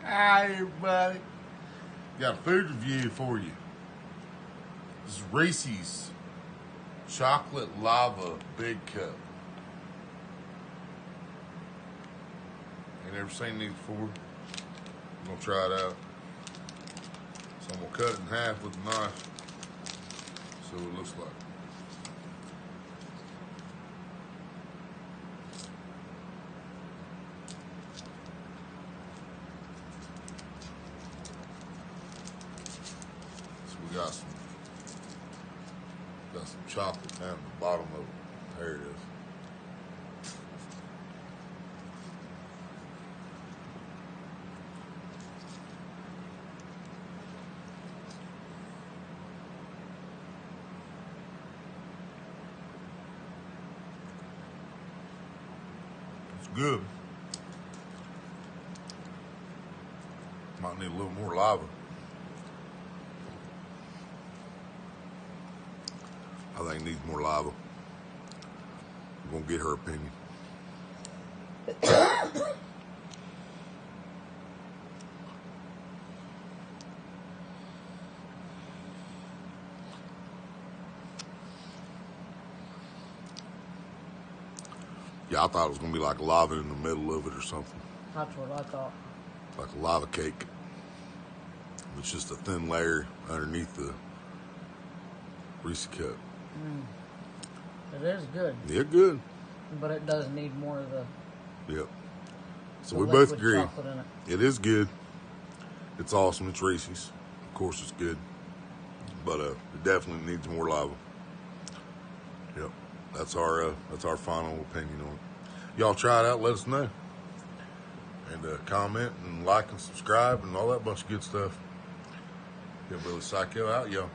Hi, everybody. Got a food review for you. This is Reese's Chocolate Lava Big Cup. Ain't never seen these before. I'm gonna try it out. So I'm gonna cut it in half with a knife. See what it looks like. We got some chocolate down at the bottom of it. There it is. It's good. Might need a little more lava. I think it needs more lava. We're gonna get her opinion. Yeah, I thought it was gonna be like lava in the middle of it or something. That's what I thought. Like a lava cake. It's just a thin layer underneath the Reese cup. It is good. Yeah, good. But it does need more of the. Yep. So the we both liquid agree. chocolate in it. It is good. It's awesome. It's Reese's. Of course, it's good. But it definitely needs more lava. Yep. That's our final opinion on it. Y'all try it out. Let us know. And comment and like and subscribe and all that bunch of good stuff. Hillbilly Psycho out, y'all.